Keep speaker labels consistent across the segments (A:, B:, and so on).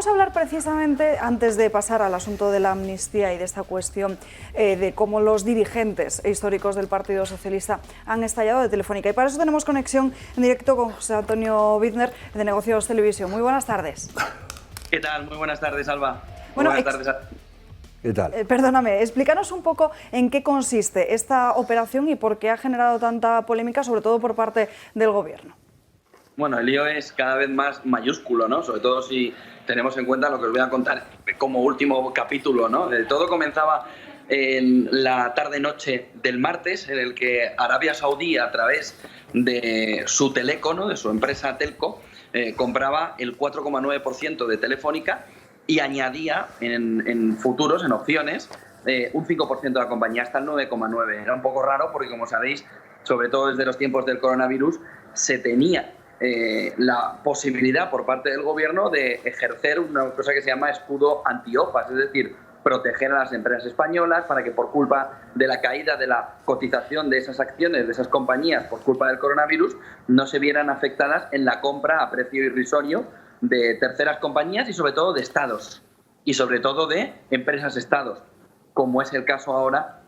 A: vamos a hablar precisamente, antes de pasar al asunto de la amnistía y de esta cuestión de cómo los dirigentes históricos del Partido Socialista han estallado de Telefónica. Y para eso tenemos conexión en directo con José Antonio Bittner, de Negocios Televisión. Muy buenas tardes.
B: ¿Qué tal? Muy buenas tardes, Alba.
A: Bueno,
B: buenas tardes.
C: ¿Qué tal?
A: Perdóname, explícanos un poco en qué consiste esta operación y por qué ha generado tanta polémica, sobre todo por parte del Gobierno.
B: Bueno, el lío es cada vez más mayúsculo, ¿no? Sobre todo si tenemos en cuenta lo que os voy a contar como último capítulo, ¿no? Todo comenzaba en la tarde-noche del martes, en el que Arabia Saudí, a través de su Teleco, ¿no?, de su empresa Telco, compraba el 4,9% de Telefónica y añadía en futuros, en opciones, un 5% de la compañía, hasta el 9,9%. Era un poco raro porque, como sabéis, sobre todo desde los tiempos del coronavirus, se tenía la posibilidad por parte del Gobierno de ejercer una cosa que se llama escudo anti-OPAs, es decir, proteger a las empresas españolas para que, por culpa de la caída de la cotización de esas acciones, de esas compañías, por culpa del coronavirus, no se vieran afectadas en la compra a precio irrisorio de terceras compañías y sobre todo de estados, y sobre todo de empresas-estados, como es el caso ahora,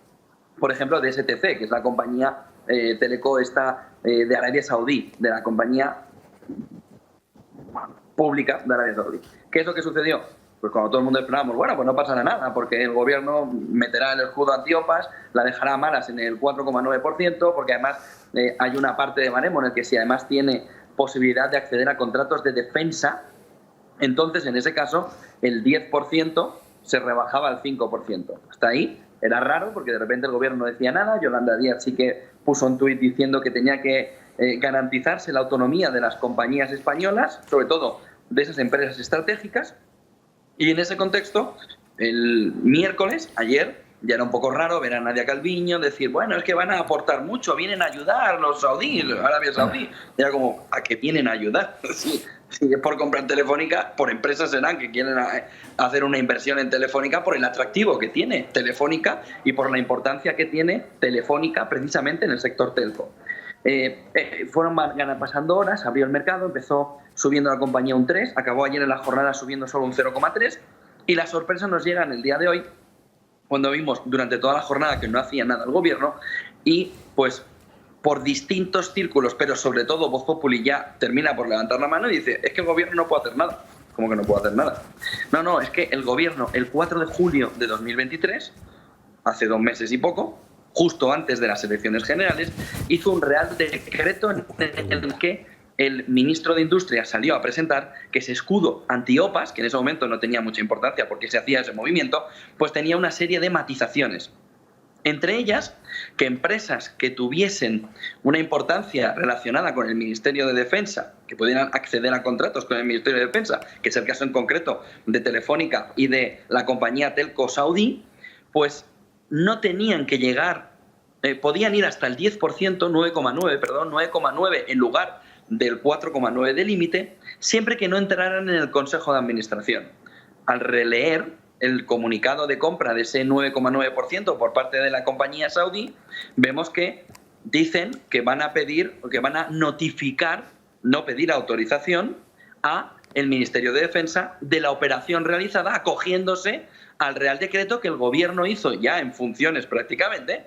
B: por ejemplo, de STC, que es la compañía Teleco de Arabia Saudí, de la compañía pública de Arabia Saudí. ¿Qué es lo que sucedió? Pues cuando todo el mundo esperábamos, bueno, pues no pasará nada, porque el Gobierno meterá el escudo anti-OPAs, la dejará a malas en el 4,9%, porque además hay una parte de baremo en el que si además tiene posibilidad de acceder a contratos de defensa, entonces en ese caso el 10% se rebajaba al 5%. Hasta ahí era raro porque de repente el Gobierno no decía nada. Yolanda Díaz sí que puso un tuit diciendo que tenía que garantizarse la autonomía de las compañías españolas, sobre todo de esas empresas estratégicas, y en ese contexto el miércoles, ayer, ya era un poco raro ver a Nadia Calviño decir, bueno, es que van a aportar mucho, vienen a ayudar los saudíes, Arabia Saudí. Era como, ¿a qué vienen a ayudar? Si es por comprar Telefónica, por empresas serán que quieren hacer una inversión en Telefónica por el atractivo que tiene Telefónica y por la importancia que tiene Telefónica precisamente en el sector telco. Fueron pasando horas, abrió el mercado, empezó subiendo la compañía un 3, acabó ayer en la jornada subiendo solo un 0,3 y la sorpresa nos llega en el día de hoy, cuando vimos durante toda la jornada que no hacía nada el Gobierno y pues por distintos círculos, pero sobre todo Voz Populi ya termina por levantar la mano y dice, es que el Gobierno no puede hacer nada. ¿Cómo que no puede hacer nada? No, es que el Gobierno el 4 de julio de 2023, hace 2 meses y poco, justo antes de las elecciones generales, hizo un real decreto en el que el ministro de Industria salió a presentar que ese escudo anti-OPAs, que en ese momento no tenía mucha importancia porque se hacía ese movimiento, pues tenía una serie de matizaciones. Entre ellas, que empresas que tuviesen una importancia relacionada con el Ministerio de Defensa, que pudieran acceder a contratos con el Ministerio de Defensa, que es el caso en concreto de Telefónica y de la compañía Telco Saudí, pues no tenían que llegar, podían ir hasta el 10%, 9,9 en lugar del 4,9 de límite, siempre que no entraran en el Consejo de Administración. Al releer el comunicado de compra de ese 9,9% por parte de la compañía saudí, vemos que dicen que van a pedir, que van a notificar, no pedir autorización a el Ministerio de Defensa de la operación realizada, acogiéndose al Real Decreto que el Gobierno hizo ya en funciones prácticamente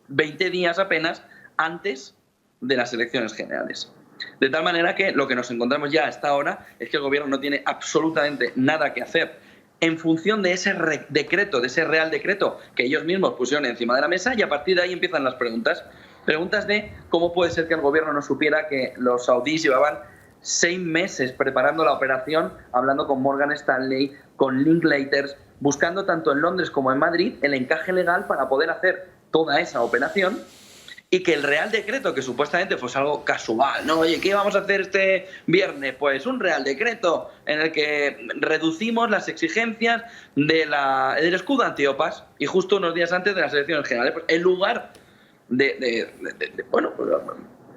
B: 20 días apenas antes de las elecciones generales. De tal manera que lo que nos encontramos ya hasta ahora es que el Gobierno no tiene absolutamente nada que hacer en función de ese decreto, de ese Real Decreto que ellos mismos pusieron encima de la mesa, y a partir de ahí empiezan las preguntas. Preguntas de cómo puede ser que el Gobierno no supiera que los saudíes llevaban 6 meses preparando la operación, hablando con Morgan Stanley, con Linklaters, buscando tanto en Londres como en Madrid el encaje legal para poder hacer toda esa operación, y que el Real Decreto, que supuestamente fuese algo casual, ¿no? Oye, ¿qué vamos a hacer este viernes? Pues un Real Decreto en el que reducimos las exigencias del escudo anti-OPAs, y justo unos días antes de las elecciones generales, pues en lugar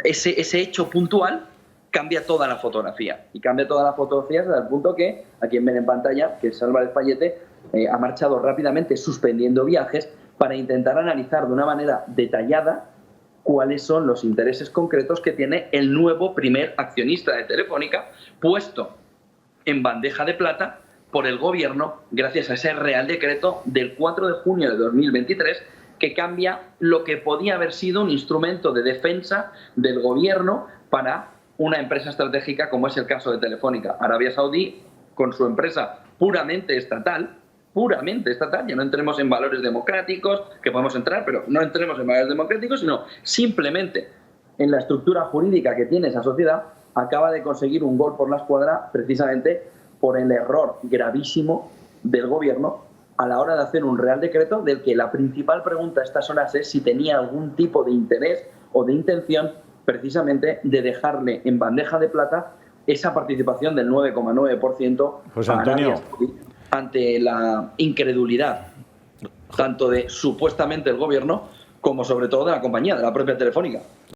B: ese hecho puntual, cambia toda la fotografía. Y cambia toda la fotografía hasta el punto que, a quien ven en pantalla, que es Álvarez Pallete, ha marchado rápidamente suspendiendo viajes para intentar analizar de una manera detallada cuáles son los intereses concretos que tiene el nuevo primer accionista de Telefónica, puesto en bandeja de plata por el Gobierno gracias a ese Real Decreto del 4 de junio de 2023 que cambia lo que podía haber sido un instrumento de defensa del Gobierno para una empresa estratégica como es el caso de Telefónica. Arabia Saudí, con su empresa puramente estatal, ya no entremos en valores democráticos, que podemos entrar, pero no entremos en valores democráticos, sino simplemente en la estructura jurídica que tiene esa sociedad, acaba de conseguir un gol por la escuadra precisamente por el error gravísimo del Gobierno a la hora de hacer un Real Decreto del que la principal pregunta a estas horas es si tenía algún tipo de interés o de intención precisamente de dejarle en bandeja de plata esa participación del 9,9%
C: José
B: a
C: Antonio,
B: Arabia Saudí ante la incredulidad tanto de supuestamente el Gobierno como sobre todo de la compañía, de la propia Telefónica.